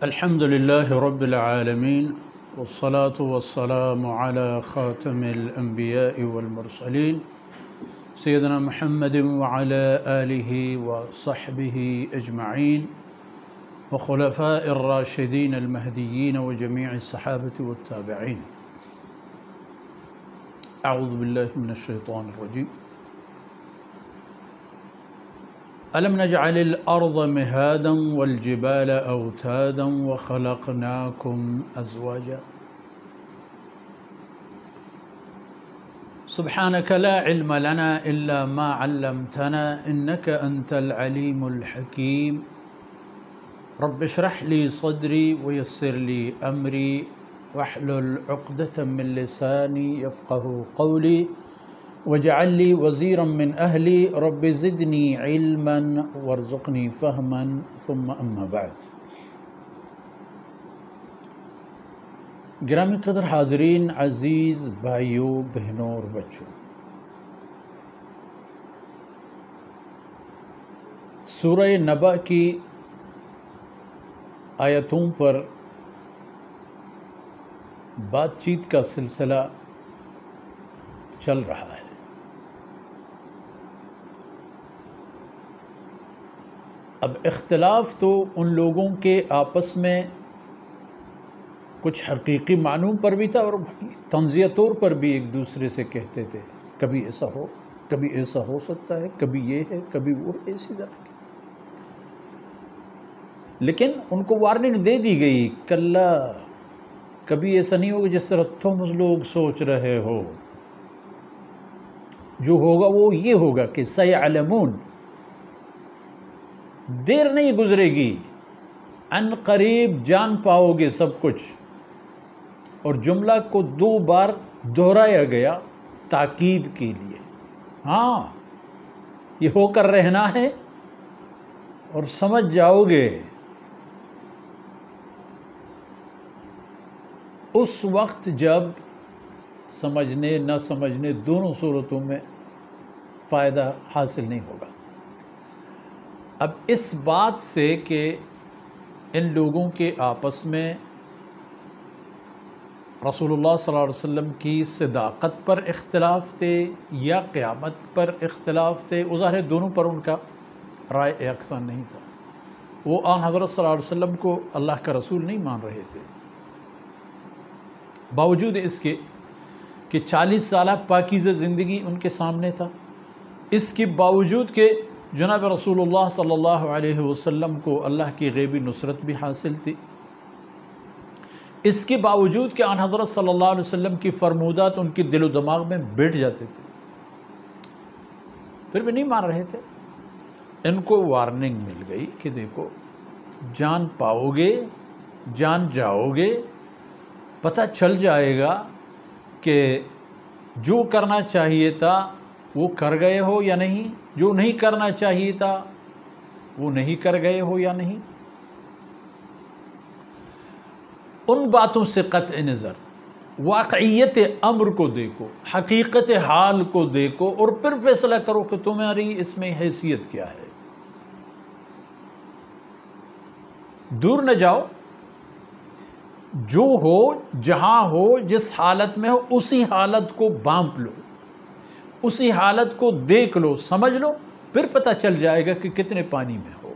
الحمد لله رب العالمين والصلاة والسلام على خاتم الأنبياء والمرسلين سيدنا محمد وعلى آله وصحبه أجمعين وخلفاء الراشدين المهديين وجميع الصحابة والتابعين. أعوذ بالله من الشيطان الرجيم. ألم نجعل الأرض مهادا والجبال أوتادا وخلقناكم أزواجا. سبحانك لا علم لنا إلا ما علمتنا إنك أنت العليم الحكيم. رب اشرح لي صدري ويسر لي أمري واحلل عقدة من لساني يفقه قولي واجعل لي وزيرا من أهلي رب زدني علما وارزقني فهما ثم أما بعد. گرامی قدر حاضرین، عزیز بھائیوں، بہنوں اور بچوں، سورہ نبأ کی آیتوں پر بات چیت کا سلسلہ چل رہا ہے. اب اختلاف تو ان لوگوں کے آپس میں کچھ حقیقی معنوں پر بھی تھا اور طنزیہ طور پر بھی ایک دوسرے سے کہتے تھے کبھی ایسا ہو، کبھی ایسا ہو سکتا ہے، کبھی یہ ہے، کبھی وہ ہے، اسی طرح کی. لیکن ان کو وارننگ دے دی گئی کہ اللہ کبھی ایسا نہیں ہوگا جس طرح تم لوگ سوچ رہے ہو. جو ہوگا وہ یہ ہوگا کہ سیعلمون، دیر نہیں گزرے گی، ان قریب جان پاؤ گے سب کچھ. اور جملہ کو 2 بار دہرایا گیا تاکید کے لیے. ہاں، یہ ہو کر رہنا ہے اور سمجھ جاؤ گے. اس وقت جب سمجھنے نہ سمجھنے دونوں صورتوں میں فائدہ حاصل نہیں ہوگا. اب اس بات سے کہ ان لوگوں کے آپس میں رسول اللہ صلی اللہ علیہ وسلم کی صداقت پر اختلاف تھے یا قیامت پر اختلاف تھے، ظاہر دونوں پر ان کا رائے یکساں نہیں تھا. وہ آن حضرت صلی اللہ علیہ وسلم کو اللہ کا رسول نہیں مان رہے تھے، باوجود اس کے کہ 40 سالہ پاکیزہ زندگی ان کے سامنے تھا. اس کے باوجود کہ جناب رسول اللہ صلی اللہ علیہ وسلم کو اللہ کی غیبی نصرت بھی حاصل تھی. اس کے باوجود کہ آن حضرت صلی اللہ علیہ وسلم کی فرمودات ان کی دل و دماغ میں بیٹھ جاتے تھے، پھر بھی نہیں مان رہے تھے. ان کو وارننگ مل گئی کہ دیکھو، جان پاؤ گے، جان جاؤ گے، پتہ چل جائے گا کہ جو کرنا چاہیے تھا وہ کر گئے ہو یا نہیں، جو نہیں کرنا چاہیے تھا وہ نہیں کر گئے ہو یا نہیں. ان باتوں سے قطع نظر واقعیت امر کو دیکھو، حقیقت حال کو دیکھو اور پھر فیصلہ کرو کہ تمہاری اس میں حیثیت کیا ہے. دور نہ جاؤ، جو ہو، جہاں ہو، جس حالت میں ہو، اسی حالت کو بانپ لو، اسی حالت کو دیکھ لو، سمجھ لو، پھر پتہ چل جائے گا کہ کتنے پانی میں ہو.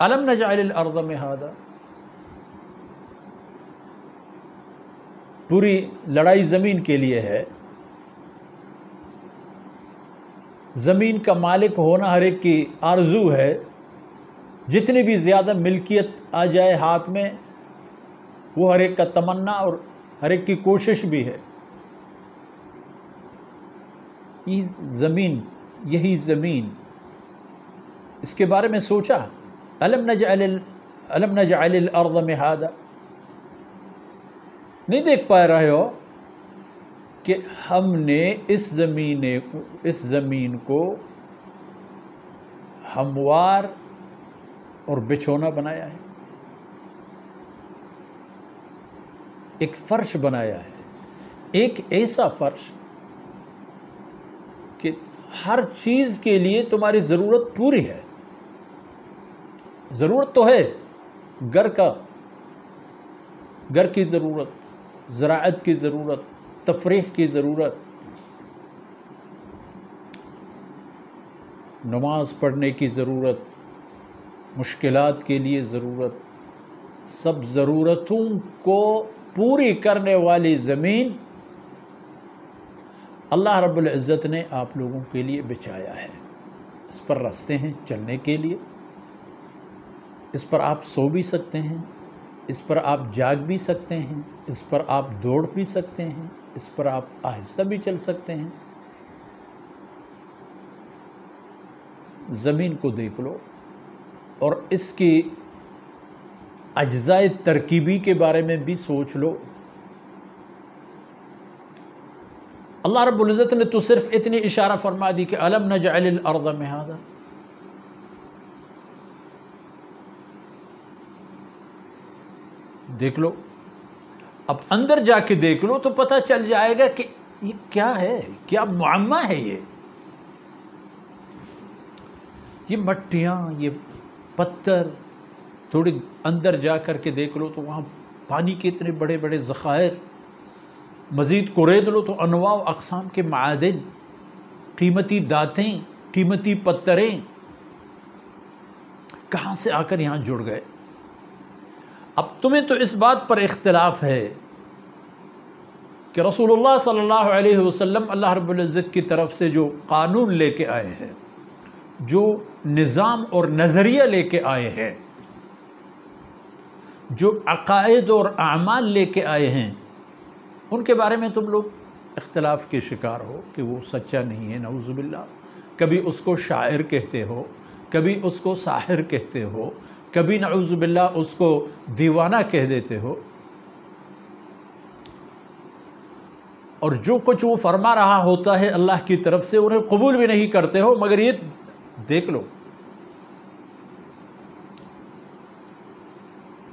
الم نجعل الارض مہادا، پوری لڑائی زمین کے لیے ہے. زمین کا مالک ہونا ہر ایک کی آرزو ہے. جتنی بھی زیادہ ملکیت آ جائے ہاتھ میں وہ ہر ایک کا تمنا اور ہر ایک کی کوشش بھی ہے. یہی زمین، اس کے بارے میں سوچا؟ الم نجعل الارض مہادا، نہیں دیکھ پا رہے ہو کہ ہم نے اس زمین کو ہموار اور بچھونا بنایا ہے، ایک فرش بنایا ہے، ایک ایسا فرش کہ ہر چیز کے لیے تمہاری ضرورت پوری ہے. ضرورت تو ہے گھر کا گھر کی ضرورت، زراعت کی ضرورت، تفریح کی ضرورت، نماز پڑھنے کی ضرورت، مشکلات کے لیے ضرورت، سب ضرورتوں کو پوری کرنے والی زمین اللہ رب العزت نے آپ لوگوں کے لیے بچھایا ہے۔ اس پر راستے ہیں چلنے کے لیے، اس پر آپ سو بھی سکتے ہیں، اس پر آپ جاگ بھی سکتے ہیں، اس پر آپ دوڑ بھی سکتے ہیں، اس پر آپ آہستہ بھی چل سکتے ہیں۔ زمین کو دیکھ لو اور اس کی اجزاء ترکیبی کے بارے میں بھی سوچ لو۔ اللہ رب العزت نے تو صرف اتنی اشارہ فرما دی کہ الم نجعل الارض مہادا، دیکھ لو، اب اندر جا کے دیکھ لو تو پتہ چل جائے گا کہ یہ کیا ہے، کیا معمہ ہے یہ مٹیاں، یہ پتھر، تھوڑی اندر جا کر کے دیکھ لو تو وہاں پانی کے اتنے بڑے بڑے ذخائر، مزید قرید لو تو انواع و اقسام کے معادن، قیمتی دھاتیں، قیمتی پتھریں کہاں سے آ کر یہاں جڑ گئے۔ اب تمہیں تو اس بات پر اختلاف ہے کہ رسول اللہ صلی اللہ علیہ وسلم اللہ رب العزت کی طرف سے جو قانون لے کے آئے ہیں، جو نظام اور نظریہ لے کے آئے ہیں، جو عقائد اور اعمال لے کے آئے ہیں، ان کے بارے میں تم لوگ اختلاف کے شکار ہو کہ وہ سچا نہیں ہے، نعوذ باللہ۔ کبھی اس کو شاعر کہتے ہو، کبھی اس کو ساحر کہتے ہو، کبھی نعوذ باللہ اس کو دیوانہ کہہ دیتے ہو، اور جو کچھ وہ فرما رہا ہوتا ہے اللہ کی طرف سے انہیں قبول بھی نہیں کرتے ہو۔ مگر یہ دیکھ لو،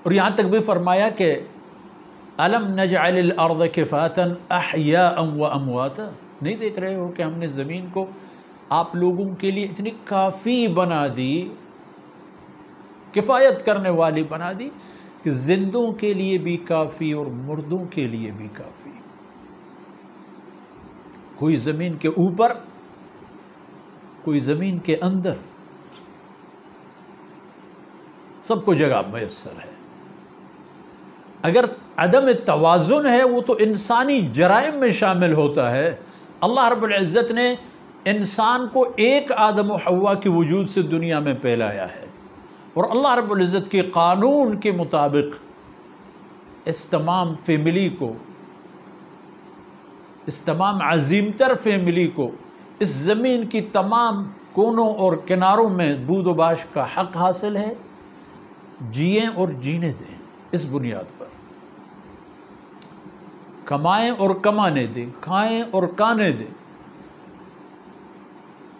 اور یہاں تک بھی فرمایا کہ الم نجعل الارض کفاتا احیاء و امواتا، نہیں دیکھ رہے ہو کہ ہم نے زمین کو آپ لوگوں کے لیے اتنی کافی بنا دی، کفایت کرنے والی بنا دی کہ زندوں کے لیے بھی کافی اور مردوں کے لیے بھی کافی۔ کوئی زمین کے اوپر، کوئی زمین کے اندر، سب کو جگہ میسر ہے۔ اگر عدم توازن ہے وہ تو انسانی جرائم میں شامل ہوتا ہے۔ اللہ رب العزت نے انسان کو ایک آدم و حوا کے وجود سے دنیا میں پھیلایا ہے، اور اللہ رب العزت کے قانون کے مطابق اس تمام فیملی کو، اس تمام عظیم تر فیملی کو اس زمین کی تمام کونوں اور کناروں میں بود و باش کا حق حاصل ہے۔ جئیں اور جینے دیں اس بنیاد پر، کمائیں اور کمانے دیں، کھائیں اور کانے دیں۔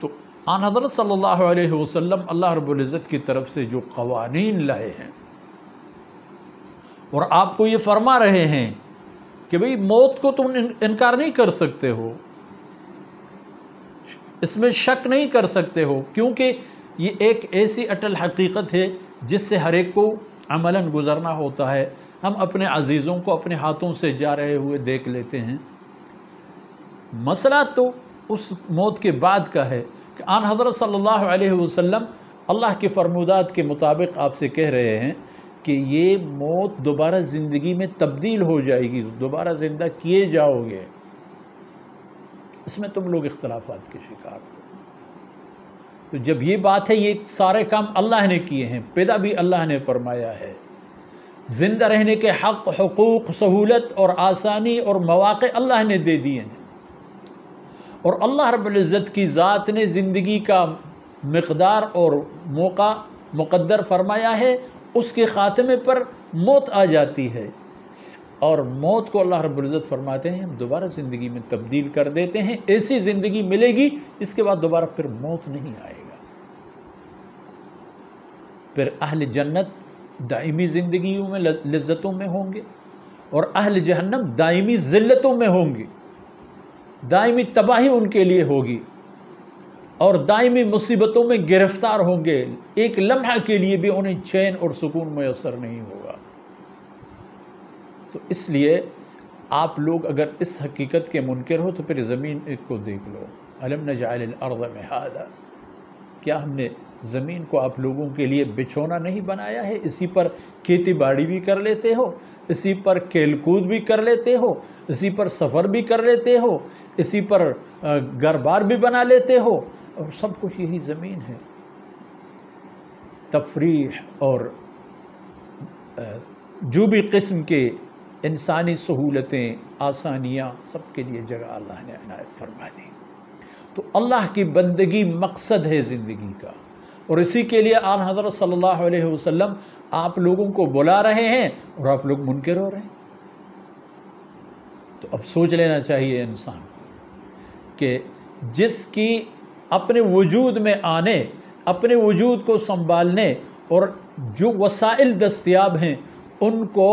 تو آن حضرت صلی اللہ علیہ وسلم اللہ رب العزت کی طرف سے جو قوانین لائے ہیں، اور آپ کو یہ فرما رہے ہیں کہ بھئی موت کو تم انکار نہیں کر سکتے ہو، اس میں شک نہیں کر سکتے ہو، کیونکہ یہ ایک ایسی اٹل حقیقت ہے جس سے ہر ایک کو عملاً گزرنا ہوتا ہے۔ ہم اپنے عزیزوں کو اپنے ہاتھوں سے جا رہے ہوئے دیکھ لیتے ہیں۔ مسئلہ تو اس موت کے بعد کا ہے کہ آن حضرت صلی اللہ علیہ وسلم اللہ کے فرمودات کے مطابق آپ سے کہہ رہے ہیں کہ یہ موت دوبارہ زندگی میں تبدیل ہو جائے گی، دوبارہ زندہ کیے جاؤ گے۔ اس میں تم لوگ اختلافات کے شکار ہو۔ تو جب یہ بات ہے، یہ سارے کام اللہ نے کیے ہیں، پیدا بھی اللہ نے فرمایا ہے، زندہ رہنے کے حق، حقوق، سہولت اور آسانی اور مواقع اللہ نے دے دیے ہیں، اور اللہ رب العزت کی ذات نے زندگی کا مقدار اور موقع مقدر فرمایا ہے۔ اس کے خاتمے پر موت آ جاتی ہے، اور موت کو اللہ رب العزت فرماتے ہیں ہم دوبارہ زندگی میں تبدیل کر دیتے ہیں۔ ایسی زندگی ملے گی جس کے بعد دوبارہ پھر موت نہیں آئے گا۔ پھر اہل جنت دائمی زندگیوں میں لذتوں میں ہوں گے، اور اہل جہنم دائمی ذلتوں میں ہوں گے، دائمی تباہی ان کے لیے ہوگی، اور دائمی مصیبتوں میں گرفتار ہوں گے۔ ایک لمحہ کے لیے بھی انہیں چین اور سکون میسر نہیں ہوگا۔ تو اس لیے آپ لوگ اگر اس حقیقت کے منکر ہو تو پھر زمین کو دیکھ لو. الم نجعل الارض مہادا، کیا ہم نے زمین کو آپ لوگوں کے لیے بچھونا نہیں بنایا ہے؟ اسی پر کھیتی باڑی بھی کر لیتے ہو، اسی پر کھیل کود بھی کر لیتے ہو، اسی پر سفر بھی کر لیتے ہو، اسی پر گھر بار بھی بنا لیتے ہو، اور سب کچھ یہی زمین ہے. تفریح اور جو بھی قسم کے انسانی سہولتیں، آسانیاں، سب کے لیے جگہ اللہ نے عنایت فرما دی. تو اللہ کی بندگی مقصد ہے زندگی کا، اور اسی کے لیے آن حضرت صلی اللہ علیہ وسلم آپ لوگوں کو بلا رہے ہیں اور آپ لوگ منکر ہو رہے ہیں. تو اب سوچ لینا چاہیے انسان کہ جس کی اپنے وجود میں آنے، اپنے وجود کو سنبھالنے اور جو وسائل دستیاب ہیں ان کو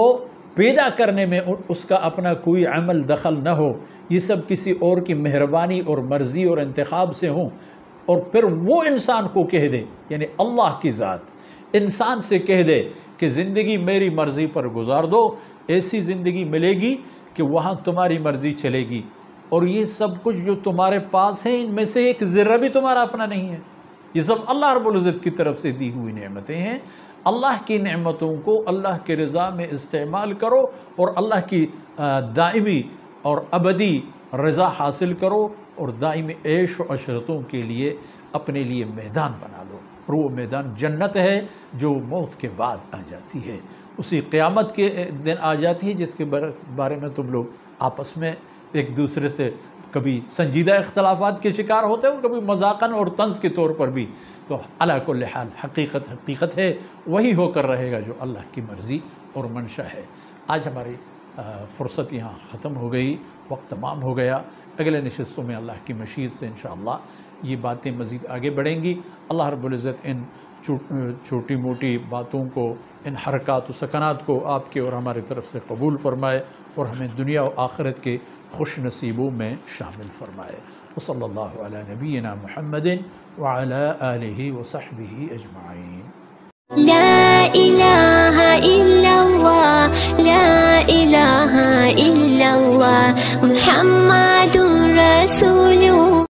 پیدا کرنے میں اس کا اپنا کوئی عمل دخل نہ ہو، یہ سب کسی اور کی مہربانی اور مرضی اور انتخاب سے ہوں، اور پھر وہ انسان کو کہہ دے، یعنی اللہ کی ذات انسان سے کہہ دے کہ زندگی میری مرضی پر گزار دو، ایسی زندگی ملے گی کہ وہاں تمہاری مرضی چلے گی، اور یہ سب کچھ جو تمہارے پاس ہے ان میں سے ایک ذرہ بھی تمہارا اپنا نہیں ہے، یہ سب اللہ رب العزت کی طرف سے دی ہوئی نعمتیں ہیں. اللہ کی نعمتوں کو اللہ کے رضا میں استعمال کرو اور اللہ کی دائمی اور ابدی رضا حاصل کرو، اور دائمی عیش و عشرتوں کے لیے اپنے لیے میدان بنا لو، اور وہ میدان جنت ہے جو موت کے بعد آ جاتی ہے، اسی قیامت کے دن آ جاتی ہے، جس کے بارے میں تم لوگ آپس میں ایک دوسرے سے کبھی سنجیدہ اختلافات کے شکار ہوتے ہیں اور کبھی مذاقاً اور طنز کے طور پر بھی. تو علی کل حال حقیقت ہے، وہی ہو کر رہے گا جو اللہ کی مرضی اور منشا ہے. آج ہماری فرصت یہاں ختم ہو گئی، وقت تمام ہو گیا. اگلے نشستوں میں اللہ کی مشیت سے انشاءاللہ یہ باتیں مزید آگے بڑھیں گی. اللہ رب العزت ان چھوٹی موٹی باتوں کو، ان حرکات و سکنات کو آپ کے اور ہماری طرف سے قبول فرمائے اور ہمیں دنیا و آخرت کے خوش نصیبوں میں شامل فرمائے. وصلی اللہ علی نبینا محمد وعلی آلہ وصحبہ اجمعین. لا إله إلا الله لا إله إلا الله محمد رسول